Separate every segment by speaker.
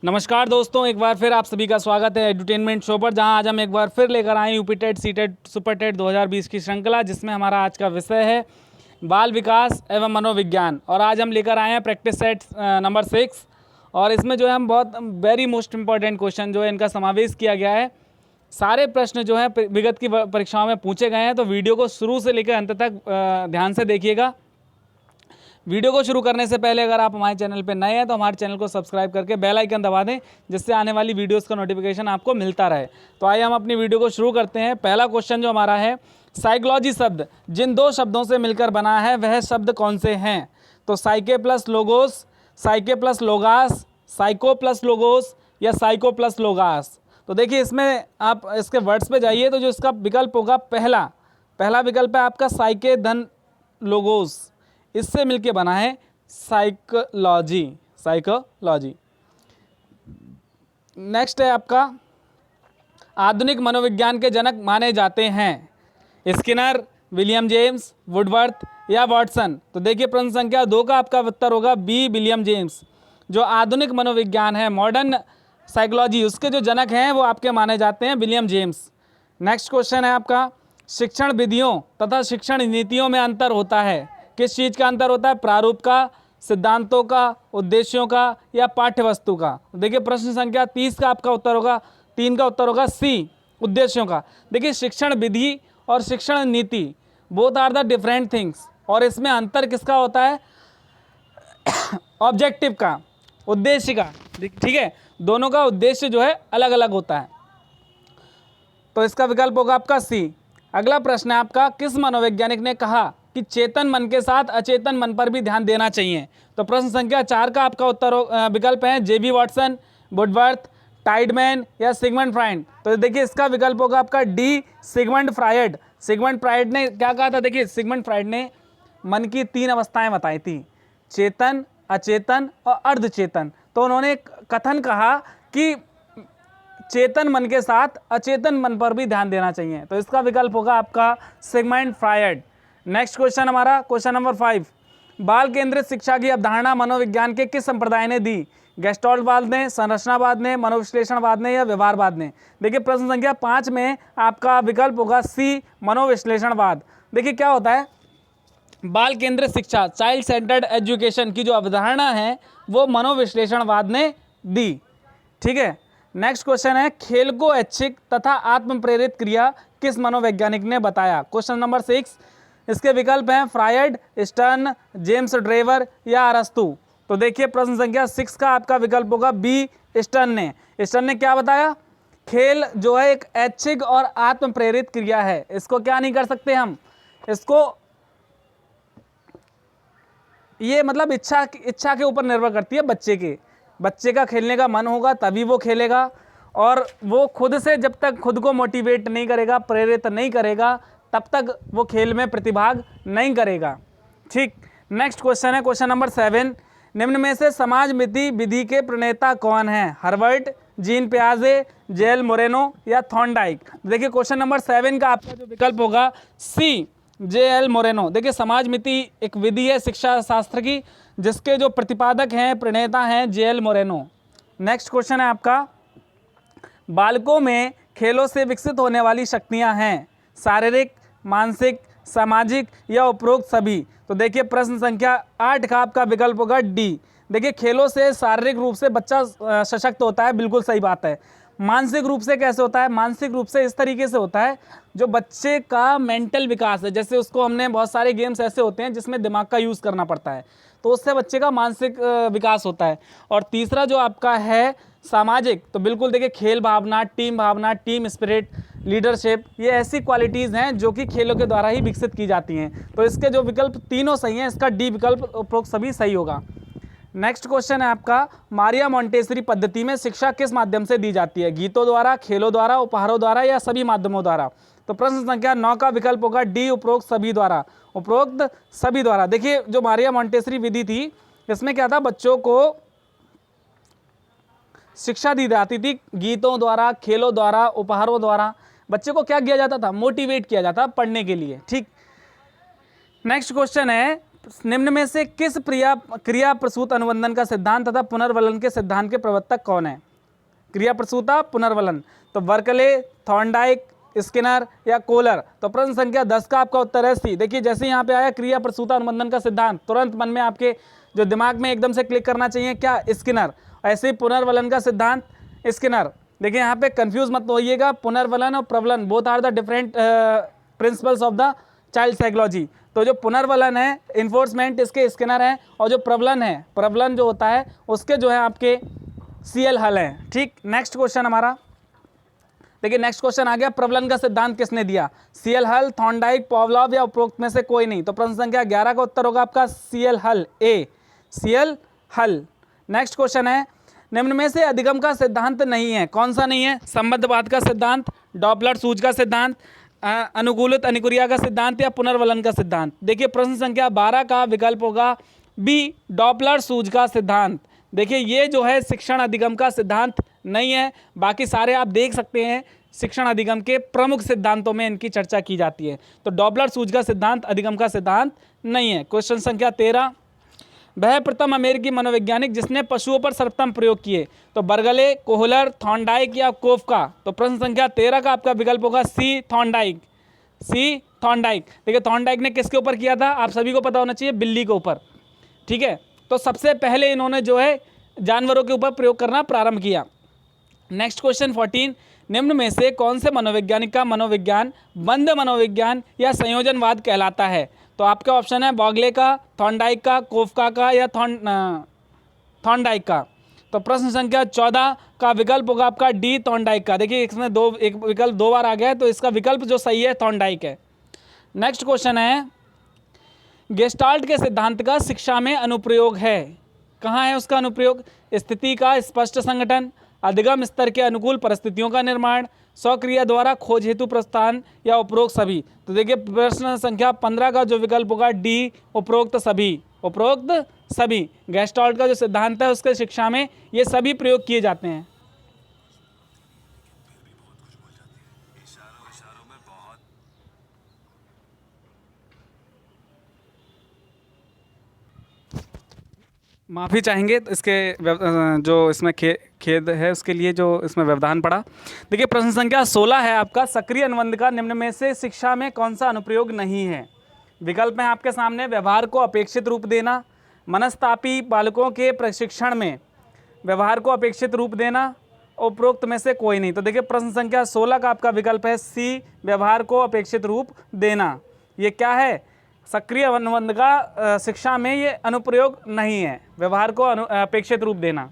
Speaker 1: नमस्कार दोस्तों, एक बार फिर आप सभी का स्वागत है एडुटेनमेंट शो पर, जहां आज हम एक बार फिर लेकर आए UP TET C TET super TET 2020 की श्रृंखला, जिसमें हमारा आज का विषय है बाल विकास एवं मनोविज्ञान। और आज हम लेकर आए हैं प्रैक्टिस सेट नंबर 6। और इसमें जो है हम बहुत वेरी मोस्ट इंपॉर्टेंट क्वेश्चन जो है इनका समावेश किया गया है। सारे प्रश्न जो है विगत की परीक्षाओं में पूछे गए हैं, तो वीडियो को शुरू से लेकर अंत तक ध्यान से देखिएगा। वीडियो को शुरू करने से पहले अगर आप हमारे चैनल पर नए हैं तो हमारे चैनल को सब्सक्राइब करके बेल आइकन दबा दें, जिससे आने वाली वीडियोस का नोटिफिकेशन आपको मिलता रहे। तो आइए हम अपनी वीडियो को शुरू करते हैं। पहला क्वेश्चन जो हमारा है, साइकोलॉजी शब्द जिन दो शब्दों से मिलकर बना है वह शब्द कौन से हैं? तो psyche plus logos, psyche plus logas, psycho plus logos या साइको प्लस लोगास। तो देखिए, इसमें आप इसके वर्ड्स पे जाइए तो जो इसका विकल्प होगा पहला विकल्प है आपका साइके धन लोगोस, इससे मिलके बना है साइकोलॉजी। नेक्स्ट है आपका, आधुनिक मनोविज्ञान के जनक माने जाते हैं स्किनर, विलियम जेम्स, वुडवर्थ या वॉटसन। तो देखिए, प्रश्न संख्या 2 का आपका उत्तर होगा बी, विलियम जेम्स। जो आधुनिक मनोविज्ञान है, मॉडर्न साइकोलॉजी, उसके जो जनक हैं वो आपके माने जाते हैं विलियम जेम्स। नेक्स्ट क्वेश्चन है आपका, शिक्षण विधियों तथा शिक्षण नीतियों में अंतर होता है। किस चीज़ का अंतर होता है? प्रारूप का, सिद्धांतों का, उद्देश्यों का या पाठ्यवस्तु का। देखिए, प्रश्न संख्या 30 का आपका उत्तर होगा, 3 का उत्तर होगा सी, उद्देश्यों का। देखिए, शिक्षण विधि और शिक्षण नीति both are the different things, और इसमें अंतर किसका होता है? ऑब्जेक्टिव का, उद्देश्य का। ठीक है, दोनों का उद्देश्य जो है अलग अलग होता है। तो इसका विकल्प होगा आपका सी। अगला प्रश्न है आपका, किस मनोवैज्ञानिक ने कहा कि चेतन मन के साथ अचेतन मन पर भी ध्यान देना चाहिए? तो प्रश्न संख्या 4 का आपका उत्तर विकल्प है जेबी वॉटसन, वुडवर्थ, टाइडमैन या सिगमंड फ्रायड। तो देखिए, इसका विकल्प होगा आपका D, Sigmund Freud. Sigmund Freud ने क्या कहा था? देखिए, सिगमंड फ्रायड ने मन की 3 अवस्थाएं बताई थी, चेतन, अचेतन और अर्धचेतन। तो उन्होंने कथन कहा कि चेतन मन के साथ अचेतन मन पर भी ध्यान देना चाहिए। तो इसका विकल्प होगा आपका सिगमंड फ्रायड। नेक्स्ट क्वेश्चन हमारा, क्वेश्चन नंबर 5, बाल केंद्रित शिक्षा की अवधारणा मनोविज्ञान के किस संप्रदाय ने दी? गेस्टाल्टवाद ने, संरचनावाद ने, मनोविश्लेषणवाद ने या व्यवहारवाद ने। देखिए, प्रश्न संख्या 5 में आपका विकल्प होगा सी, मनोविश्लेषणवाद। देखिए, क्या होता है, बाल केंद्रित शिक्षा, चाइल्ड सेंटर्ड एजुकेशन की जो अवधारणा है वो मनोविश्लेषणवाद ने दी। ठीक है। नेक्स्ट क्वेश्चन है, खेल को ऐच्छिक तथा आत्म प्रेरित क्रिया किस मनोवैज्ञानिक ने बताया? क्वेश्चन नंबर 6, इसके विकल्प हैं फ्रायड, स्टर्न, जेम्स ड्रेवर या अरस्तु। तो देखिए, प्रश्न संख्या 6 का आपका विकल्प होगा बी, स्टर्न ने। स्टर्न ने क्या बताया? खेल जो है एक ऐच्छिक और आत्म प्रेरित क्रिया है, इसको क्या नहीं कर सकते हम, इसको ये मतलब इच्छा के ऊपर निर्भर करती है बच्चे का खेलने का मन होगा तभी वो खेलेगा, और वो खुद से जब तक खुद को मोटिवेट नहीं करेगा, प्रेरित नहीं करेगा, तब तक वो खेल में प्रतिभाग नहीं करेगा। ठीक। नेक्स्ट क्वेश्चन है क्वेश्चन नंबर 7, निम्न में से समाज मिति विधि के प्रणेता कौन है? हर्बर्ट, जीन पियाजे, जेएल मोरेनो या थॉर्नडाइक। देखिए, क्वेश्चन नंबर 7 का आपका जो विकल्प होगा सी, जेएल मोरेनो। देखिए, समाज मिति एक विधि है शिक्षा शास्त्र की, जिसके जो प्रतिपादक हैं, प्रणेता हैं जेएल मोरेनो। नेक्स्ट क्वेश्चन है आपका, बालकों में खेलों से विकसित होने वाली शक्तियां हैं शारीरिक, मानसिक, सामाजिक या उपरोक्त सभी। तो देखिए, प्रश्न संख्या 8 का आपका विकल्प होगा डी। देखिए, खेलों से शारीरिक रूप से बच्चा सशक्त होता है, बिल्कुल सही बात है। मानसिक रूप से कैसे होता है? मानसिक रूप से इस तरीके से होता है, जो बच्चे का मेंटल विकास है, जैसे उसको हमने बहुत सारे गेम्स ऐसे होते हैं जिसमें दिमाग का यूज़ करना पड़ता है, तो उससे बच्चे का मानसिक विकास होता है। और तीसरा जो आपका है सामाजिक, तो बिल्कुल देखिए, खेल भावना, टीम स्पिरिट, लीडरशिप, ये ऐसी क्वालिटीज़ हैं जो कि खेलों के द्वारा ही विकसित की जाती हैं। तो इसके जो विकल्प तीनों सही हैं, इसका डी विकल्प उपरोक्त सभी सही होगा। नेक्स्ट क्वेश्चन है आपका, मारिया मोंटेसरी पद्धति में शिक्षा किस माध्यम से दी जाती है? गीतों द्वारा, खेलों द्वारा, उपहारों द्वारा या सभी माध्यमों द्वारा। तो प्रश्न संख्या 9 का विकल्प होगा डी, उपरोक्त सभी द्वारा। देखिए, जो मारिया मोंटेसरी विधि थी, इसमें क्या था, बच्चों को शिक्षा दी जाती थी गीतों द्वारा, खेलों द्वारा, उपहारों द्वारा। बच्चे को क्या किया जाता था? मोटिवेट किया जाता पढ़ने के लिए। ठीक। नेक्स्ट क्वेश्चन है, निम्न में से किस क्रिया प्रसूत अनुबंधन का सिद्धांत तथा पुनर्वलन के सिद्धांत के प्रवर्तक कौन है? क्रिया प्रसूता पुनर्वलन, तो बर्कले, थॉर्नडाइक, स्किनर या कोहलर। तो प्रश्न संख्या 10 का आपका उत्तर है सी। देखिए जैसे यहाँ पे आया क्रिया प्रसूता अनुबंधन का सिद्धांत, तुरंत मन में आपके जो दिमाग में एकदम से क्लिक करना चाहिए क्या? स्किनर। ऐसे ही पुनर्वलन का सिद्धांत स्किनर। देखिए यहाँ पे कंफ्यूज मत होइएगा, पुनर्वलन और प्रवलन both are the different principles of the child psychology. तो जो पुनर्वलन है इन्फोर्समेंट इसके स्किनर है, और जो प्रबलन है, प्रबलन जो होता है उसके जो है आपके सीएल हल है। ठीक, नेक्स्ट क्वेश्चन हमारा देखिए, नेक्स्ट क्वेश्चन आ गया, प्रबलन का सिद्धांत किसने दिया? सीएल हल, थॉर्नडाइक, पावलोव या उपरोक्त में से कोई नहीं। तो प्रश्न संख्या 11 का उत्तर होगा आपका सीएल हल, ए, सीएल हल। नेक्स्ट क्वेश्चन है, निम्न में से अधिगम का सिद्धांत नहीं है, कौन सा नहीं है? संबद्धवाद का सिद्धांत, डॉपलर सूज का सिद्धांत, अनुकूलित अनुक्रिया का सिद्धांत या पुनर्वलन का सिद्धांत। देखिए प्रश्न संख्या 12 का विकल्प होगा बी, डॉपलर सूज का सिद्धांत। देखिए ये जो है शिक्षण अधिगम का सिद्धांत नहीं है, बाकी सारे आप देख सकते हैं शिक्षण अधिगम के प्रमुख सिद्धांतों में इनकी चर्चा की जाती है। तो डॉपलर सूज का सिद्धांत अधिगम का सिद्धांत नहीं है। क्वेश्चन संख्या 13, वह प्रथम अमेरिकी मनोवैज्ञानिक जिसने पशुओं पर सर्वप्रथम प्रयोग किए? तो बर्गले, कोहलर, थॉर्नडाइक या कोफका। तो प्रश्न संख्या 13 का आपका विकल्प होगा सी, थॉर्नडाइक, सी, थॉर्नडाइक। देखिए थॉर्नडाइक ने किसके ऊपर किया था? आप सभी को पता होना चाहिए, बिल्ली के ऊपर। ठीक है, तो सबसे पहले इन्होंने जो है जानवरों के ऊपर प्रयोग करना प्रारंभ किया। नेक्स्ट क्वेश्चन 14, निम्न में से कौन से मनोवैज्ञानिक का मनोविज्ञान बंद मनोविज्ञान या संयोजनवाद कहलाता है? तो आपका ऑप्शन है बॉगले का, थॉर्नडाइक का, कोफका का या थॉर्नडाइक का। तो प्रश्न संख्या 14 का विकल्प होगा आपका डी, थॉर्नडाइक का। देखिए इसमें एक विकल्प 2 बार आ गया है, तो इसका विकल्प जो सही है थॉर्नडाइक है। नेक्स्ट क्वेश्चन है, गेस्टाल्ट के सिद्धांत का शिक्षा में अनुप्रयोग है, कहाँ है उसका अनुप्रयोग? स्थिति का स्पष्ट संगठन, अधिगम स्तर के अनुकूल परिस्थितियों का निर्माण, स्वक्रिया द्वारा खोज हेतु प्रस्थान या उपरोक्त सभी। तो देखिए प्रश्न संख्या 15 का जो विकल्प होगा डी, उपरोक्त सभी, उपरोक्त सभी। गेस्टाल्ट का जो सिद्धांत है उसके शिक्षा में ये सभी प्रयोग किए जाते हैं। माफ़ी चाहेंगे तो इसके जो इसमें खेद है उसके लिए जो इसमें व्यवधान पड़ा। देखिए प्रश्न संख्या 16 है आपका, सक्रिय अनुबंध का निम्न में से शिक्षा में कौन सा अनुप्रयोग नहीं है? विकल्प हैं आपके सामने, व्यवहार को अपेक्षित रूप देना, मनस्तापी बालकों के प्रशिक्षण में व्यवहार को अपेक्षित रूप देना, उपरोक्त में से कोई नहीं। तो देखिए प्रश्न संख्या 16 का आपका विकल्प है सी, व्यवहार को अपेक्षित रूप देना। ये क्या है? सक्रिय अनुबंध का शिक्षा में ये अनुप्रयोग नहीं है, व्यवहार को अपेक्षित रूप देना।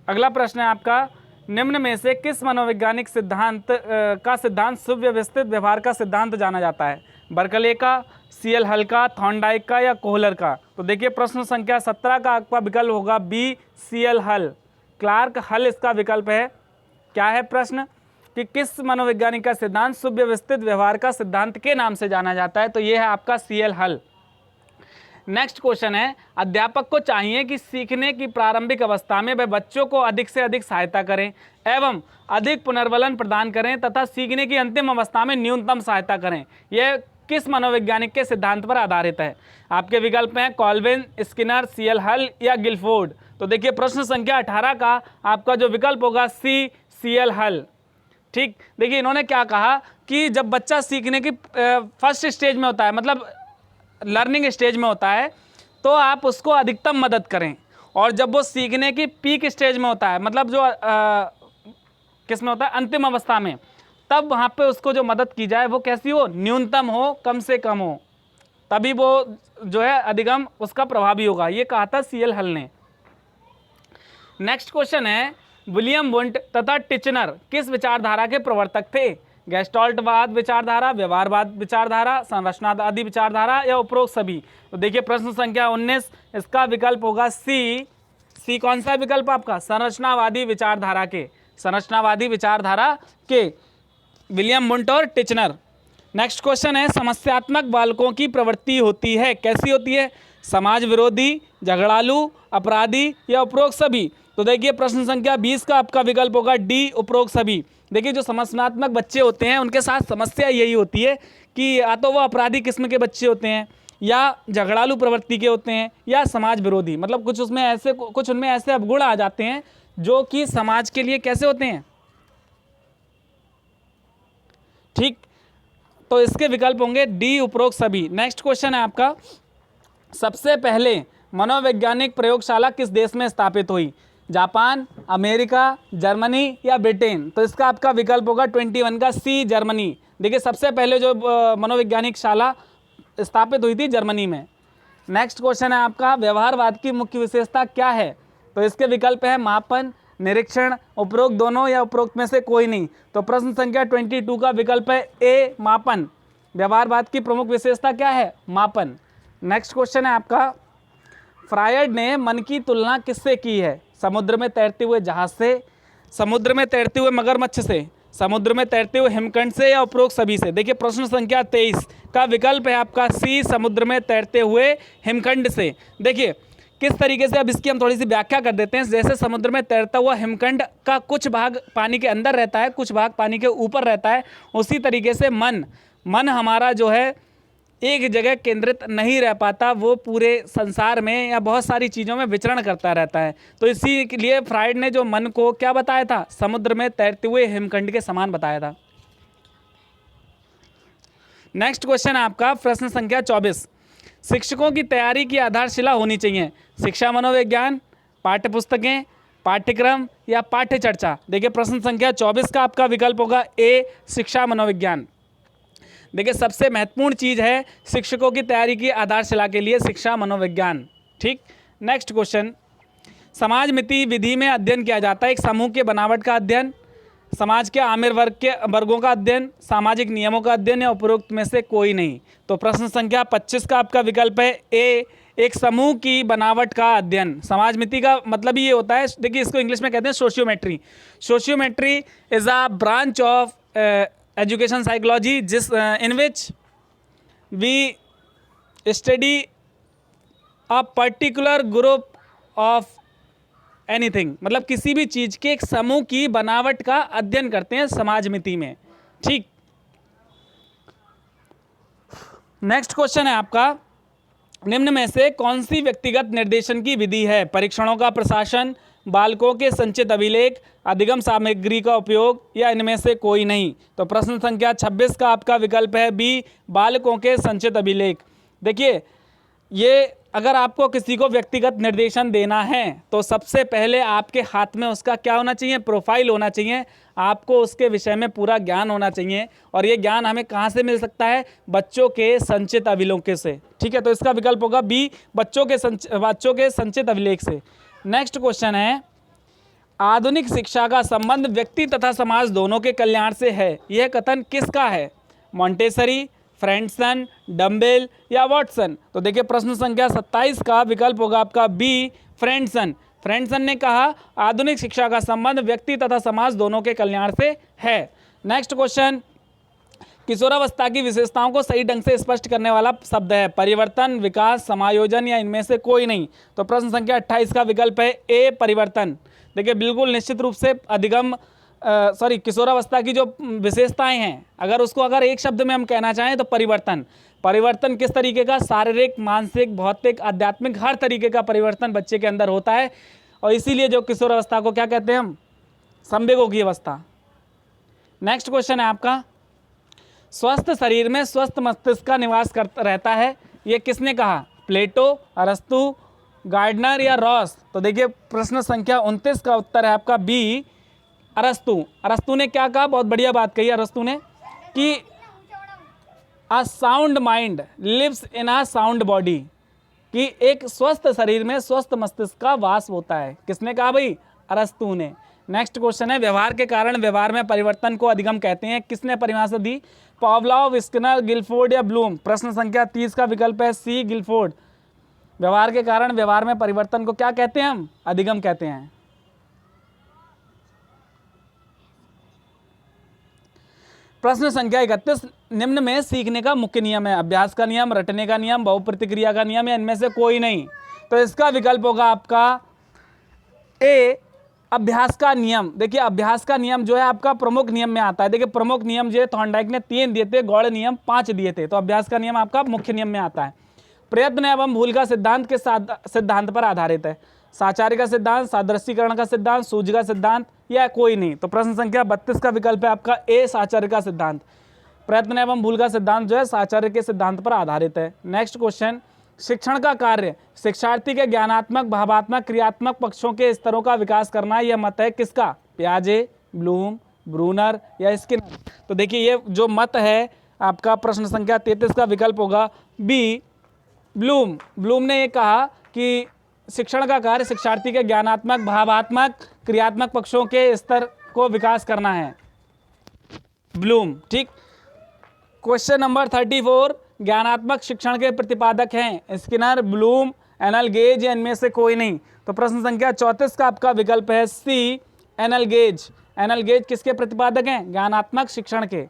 Speaker 1: अगला प्रश्न है आपका, निम्न में से किस मनोवैज्ञानिक सिद्धांत का सिद्धांत सुव्यवस्थित व्यवहार का सिद्धांत जाना जाता है? बर्कले का, सीएल हल का, थॉर्नडाइक का या कोहलर का। तो देखिए प्रश्न संख्या 17 का आपका विकल्प होगा बी, सीएल हल, क्लार्क हल इसका विकल्प है। क्या है प्रश्न कि किस मनोवैज्ञानिक का सिद्धांत सुव्यवस्थित व्यवहार का सिद्धांत के नाम से जाना जाता है? तो ये है आपका सीएल हल। नेक्स्ट क्वेश्चन है, अध्यापक को चाहिए कि सीखने की प्रारंभिक अवस्था में वह बच्चों को अधिक से अधिक सहायता करें एवं अधिक पुनर्बलन प्रदान करें तथा सीखने की अंतिम अवस्था में न्यूनतम सहायता करें। यह किस मनोवैज्ञानिक के सिद्धांत पर आधारित है? आपके विकल्प हैं कॉल्विन, स्किनर, सीएल हल या गिलफोर्ड। तो देखिए प्रश्न संख्या 18 का आपका जो विकल्प होगा सी, सीएल हल। ठीक, देखिए इन्होंने क्या कहा कि जब बच्चा सीखने की फर्स्ट स्टेज में होता है, मतलब लर्निंग स्टेज में होता है, तो आप उसको अधिकतम मदद करें, और जब वो सीखने की पीक स्टेज में होता है, मतलब जो किस में होता है, अंतिम अवस्था में, तब वहाँ पे उसको जो मदद की जाए वो कैसी हो? न्यूनतम हो, कम से कम हो, तभी वो जो है अधिगम उसका प्रभावी होगा। ये कहा था सीएल हल ने। नेक्स्ट क्वेश्चन है, विलियम वुंट तथा टिचनर किस विचारधारा के प्रवर्तक थे? गेस्टाल्टवाद विचारधारा, व्यवहारवाद विचारधारा, संरचनावादी विचारधारा या उपरोक्त सभी। तो देखिए प्रश्न संख्या 19 इसका विकल्प होगा सी। सी कौन सा विकल्प आपका? संरचनावादी विचारधारा के, संरचनावादी विचारधारा के विलियम वुंट और टिचनर। नेक्स्ट क्वेश्चन है, समस्यात्मक बालकों की प्रवृत्ति होती है, कैसी होती है? समाज विरोधी, झगड़ालू, अपराधी या उपरोक्त सभी। तो देखिए प्रश्न संख्या 20 का आपका विकल्प होगा डी, उपरोक्त सभी। देखिए जो समस्यात्मक बच्चे होते हैं उनके साथ समस्या यही होती है कि या तो वो अपराधी किस्म के बच्चे होते हैं, या झगड़ालू प्रवृत्ति के होते हैं, या समाज विरोधी। मतलब कुछ उनमें ऐसे अवगुण आ जाते हैं जो कि समाज के लिए कैसे होते हैं, ठीक। तो इसके विकल्प होंगे डी उपरोक्त सभी। नेक्स्ट क्वेश्चन है आपका, सबसे पहले मनोवैज्ञानिक प्रयोगशाला किस देश में स्थापित हुई? जापान, अमेरिका, जर्मनी या ब्रिटेन? तो इसका आपका विकल्प होगा 21 का सी, जर्मनी। देखिए सबसे पहले जो मनोवैज्ञानिक शाला स्थापित हुई थी जर्मनी में। नेक्स्ट क्वेश्चन है आपका, व्यवहारवाद की मुख्य विशेषता क्या है? तो इसके विकल्प है मापन, निरीक्षण, उपरोक्त दोनों या उपरोक्त में से कोई नहीं। तो प्रश्न संख्या 22 का विकल्प है ए, मापन। व्यवहारवाद की प्रमुख विशेषता क्या है? मापन। नेक्स्ट क्वेश्चन है आपका, फ्रायड ने मन की तुलना किससे की है? समुद्र में तैरते हुए जहाज से, समुद्र में तैरते हुए मगरमच्छ से, समुद्र में तैरते हुए हिमखंड से, या उपरोक्त सभी से? देखिए प्रश्न संख्या 23 का विकल्प है आपका सी, समुद्र में तैरते हुए हिमखंड से। देखिए किस तरीके से, अब इसकी हम थोड़ी सी व्याख्या कर देते हैं। जैसे समुद्र में तैरता हुआ हिमखंड का कुछ भाग पानी के अंदर रहता है, कुछ भाग पानी के ऊपर रहता है, उसी तरीके से मन हमारा जो है एक जगह केंद्रित नहीं रह पाता, वो पूरे संसार में या बहुत सारी चीज़ों में विचरण करता रहता है। तो इसी के लिए फ्रायड ने जो मन को क्या बताया था? समुद्र में तैरते हुए हिमखंड के समान बताया था। नेक्स्ट क्वेश्चन आपका प्रश्न संख्या 24, शिक्षकों की तैयारी की आधारशिला होनी चाहिए? शिक्षा मनोविज्ञान, पाठ्य पुस्तकें, पाठ्यक्रम या पाठ्य चर्चा? देखिए प्रश्न संख्या 24 का आपका विकल्प होगा ए, शिक्षा मनोविज्ञान। देखिए सबसे महत्वपूर्ण चीज़ है शिक्षकों की तैयारी की आधारशिला के लिए शिक्षा मनोविज्ञान, ठीक। नेक्स्ट क्वेश्चन, समाज मिति विधि में अध्ययन किया जाता है? एक समूह के बनावट का अध्ययन, समाज के आमिर वर्गों का अध्ययन, सामाजिक नियमों का अध्ययन, या उपरोक्त में से कोई नहीं? तो प्रश्न संख्या 25 का आपका विकल्प है ए, एक समूह की बनावट का अध्ययन। समाज मिति का मतलब ये होता है, देखिए इसको इंग्लिश में कहते हैं sociometry. Sociometry is a branch of education psychology जिस in which we study a particular group of anything. मतलब किसी भी चीज़ के एक समूह की बनावट का अध्ययन करते हैं समाज मिति में, ठीक। नेक्स्ट क्वेश्चन है आपका, निम्न में से कौन सी व्यक्तिगत निर्देशन की विधि है? परीक्षणों का प्रशासन, बालकों के संचित अभिलेख, अधिगम सामग्री का उपयोग, या इनमें से कोई नहीं? तो प्रश्न संख्या 26 का आपका विकल्प है बी, बालकों के संचित अभिलेख। देखिए ये अगर आपको किसी को व्यक्तिगत निर्देशन देना है तो सबसे पहले आपके हाथ में उसका क्या होना चाहिए? प्रोफाइल होना चाहिए। आपको उसके विषय में पूरा ज्ञान होना चाहिए, और ये ज्ञान हमें कहाँ से मिल सकता है? बच्चों के संचित अभिलेख से, ठीक है। तो इसका विकल्प होगा बी, बच्चों के संचित अभिलेख से। नेक्स्ट क्वेश्चन है, आधुनिक शिक्षा का संबंध व्यक्ति तथा समाज दोनों के कल्याण से है, यह कथन किसका है? मॉन्टेसरी, फ्रेंडसन, डम्बेल या वॉटसन? तो देखिए प्रश्न संख्या 27 का विकल्प होगा आपका बी, फ्रेंडसन। फ्रेंडसन ने कहा आधुनिक शिक्षा का संबंध व्यक्ति तथा समाज दोनों के कल्याण से है। नेक्स्ट क्वेश्चन, किशोरावस्था की विशेषताओं को सही ढंग से स्पष्ट करने वाला शब्द है? परिवर्तन, विकास, समायोजन, या इनमें से कोई नहीं? तो प्रश्न संख्या 28 का विकल्प है ए, परिवर्तन। देखिए बिल्कुल निश्चित रूप से किशोरावस्था की जो विशेषताएं हैं, अगर एक शब्द में हम कहना चाहें तो परिवर्तन। परिवर्तन किस तरीके का? शारीरिक, मानसिक, भौतिक, आध्यात्मिक, हर तरीके का परिवर्तन बच्चे के अंदर होता है, और इसीलिए जो किशोरावस्था को क्या कहते हैं हम? संवेगों की अवस्था। नेक्स्ट क्वेश्चन है आपका, स्वस्थ शरीर में स्वस्थ मस्तिष्क का निवास रहता है, ये किसने कहा? प्लेटो, अरस्तु, गार्डनर या रॉस? तो देखिए प्रश्न संख्या 29 का उत्तर है आपका बी, अरस्तु। अरस्तु ने क्या कहा? बहुत बढ़िया बात कही अरस्तु ने कि a sound mind lives in a sound body, कि एक स्वस्थ शरीर में स्वस्थ मस्तिष्क का वास होता है। किसने कहा भाई? अरस्तु ने। नेक्स्ट क्वेश्चन है, व्यवहार के कारण व्यवहार में परिवर्तन को अधिगम कहते हैं, किसने परिभाषा दी? पावलोव, स्किनर, गिलफोर्ड या ब्लूम? प्रश्न संख्या 30 का विकल्प है सी, गिलफोर्ड। व्यवहार के कारण व्यवहार में परिवर्तन को क्या कहते हैं हम? अधिगम कहते हैं। प्रश्न संख्या 31, निम्न में सीखने का मुख्य नियम है? अभ्यास का नियम, रटने का नियम, बहुप्रतिक्रिया का नियम, या इनमें से कोई नहीं? तो इसका विकल्प होगा आपका ए, अभ्यास का नियम। देखिए अभ्यास का नियम जो है आपका प्रमुख नियम में आता है। देखिए प्रमुख नियम जो है थॉर्नडाइक ने 3 दिए थे, गौड़ नियम 5 दिए थे, तो अभ्यास का नियम आपका मुख्य नियम में आता है। प्रयत्न एवं भूल का सिद्धांत किस सिद्धांत पर आधारित है? साचार्य का सिद्धांत, सादृश्यीकरण का सिद्धांत, सूझ का सिद्धांत या कोई नहीं? तो प्रश्न संख्या 32 का विकल्प है आपका ए, साचार्य का सिद्धांत। प्रयत्न एवं भूल का सिद्धांत जो है साचार्य के सिद्धांत पर आधारित है। नेक्स्ट क्वेश्चन, शिक्षण का कार्य शिक्षार्थी के ज्ञानात्मक, भावात्मक, क्रियात्मक पक्षों के स्तरों का विकास करना, यह मत है किसका? पियाजे, ब्लूम, ब्रूनर या स्किनर? तो देखिए ये जो मत है आपका प्रश्न संख्या 33 का विकल्प होगा बी, ब्लूम। ब्लूम ने ये कहा कि शिक्षण का कार्य शिक्षार्थी के ज्ञानात्मक, भावात्मक, क्रियात्मक पक्षों के स्तर को विकास करना है, ब्लूम। ठीक। क्वेश्चन नंबर 34, ज्ञानात्मक शिक्षण के प्रतिपादक हैं स्किनर, ब्लूम, एनल गेज या इनमें से कोई नहीं? तो प्रश्न संख्या 34 का आपका विकल्प है सी, एनल गेज। एनल गेज किसके प्रतिपादक हैं? ज्ञानात्मक शिक्षण के।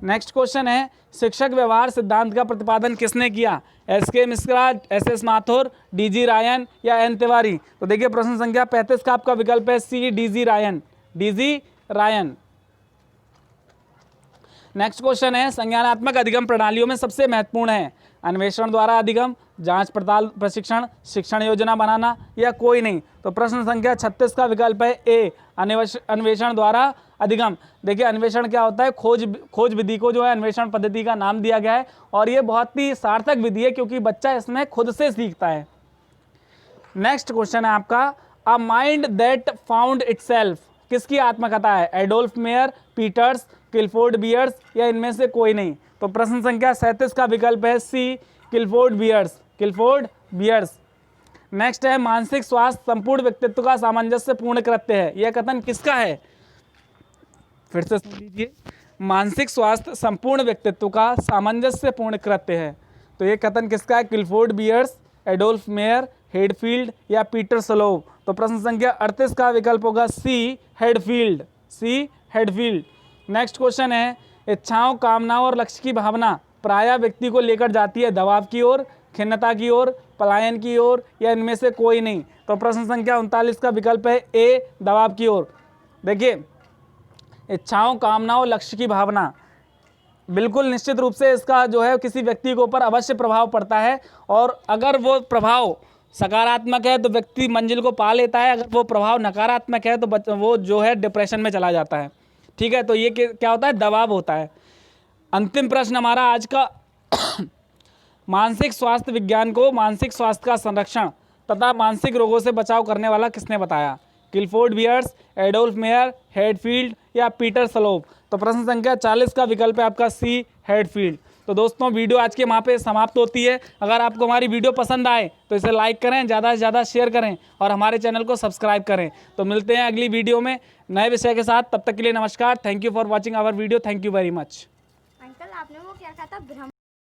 Speaker 1: नेक्स्ट क्वेश्चन है, शिक्षक व्यवहार सिद्धांत का प्रतिपादन किसने किया? S K. Mishra, S S. Mathur, D G. Ryan या एन तिवारी? तो देखिए प्रश्न संख्या 35 का आपका विकल्प है C, D G. Ryan. D G. Ryan. Next question है, संज्ञानात्मक अधिगम प्रणालियों में सबसे महत्वपूर्ण है अन्वेषण द्वारा अधिगम, जांच पड़ताल प्रशिक्षण, शिक्षण योजना बनाना या कोई नहीं? तो प्रश्न संख्या 36 का विकल्प है ए, अन्वेषण द्वारा अधिगम। देखिए अन्वेषण क्या होता है? खोज विधि को जो है अन्वेषण पद्धति का नाम दिया गया है और ये बहुत ही सार्थक विधि है क्योंकि बच्चा इसमें खुद से सीखता है। नेक्स्ट क्वेश्चन है आपका, a mind that found itself किसकी आत्मकथा है? Adolf Meyer, Peters, Clifford Beers या इनमें से कोई नहीं? तो प्रश्न संख्या 37 का विकल्प है C, Clifford Beers. Clifford Beers. Next है, मानसिक स्वास्थ्य संपूर्ण व्यक्तित्व का सामंजस्यपूर्ण कृत्य है, यह कथन किसका है? फिर से सुन लीजिए, मानसिक स्वास्थ्य संपूर्ण व्यक्तित्व का सामंजस्यपूर्ण कृत्य है, तो ये कथन किसका है? Clifford Beers, Adolf Meyer, Hadfield या पीटर सलोव? तो प्रश्न संख्या 38 का विकल्प होगा C, Hadfield. C, Hadfield. Next question है, इच्छाओं, कामनाओं और लक्ष्य की भावना प्रायः व्यक्ति को लेकर जाती है दबाव की ओर, खिन्नता की ओर, पलायन की ओर या इनमें से कोई नहीं? तो प्रश्न संख्या 39 का विकल्प है ए, दबाव की ओर। देखिए इच्छाओं, कामनाओं, लक्ष्य की भावना बिल्कुल निश्चित रूप से इसका जो है किसी व्यक्ति के ऊपर अवश्य प्रभाव पड़ता है और अगर वो प्रभाव सकारात्मक है तो व्यक्ति मंजिल को पा लेता है, अगर वो प्रभाव नकारात्मक है तो वो जो है डिप्रेशन में चला जाता है। ठीक है, तो ये क्या होता है? दबाव होता है। अंतिम प्रश्न हमारा आज का मानसिक स्वास्थ्य विज्ञान को मानसिक स्वास्थ्य का संरक्षण तथा मानसिक रोगों से बचाव करने वाला किसने बताया? Clifford Beers, Adolf Meyer, Hadfield या पीटर सलोव? तो प्रश्न संख्या 40 का विकल्प है आपका सी, हेडफील्ड। तो दोस्तों वीडियो आज के वहाँ पे समाप्त होती है। अगर आपको हमारी वीडियो पसंद आए तो इसे लाइक करें, ज़्यादा से ज़्यादा शेयर करें और हमारे चैनल को सब्सक्राइब करें। तो मिलते हैं अगली वीडियो में नए विषय के साथ, तब तक के लिए नमस्कार। Thank you for watching our video. Thank you very much.
Speaker 2: Uncle आपने वो क्या कहा था?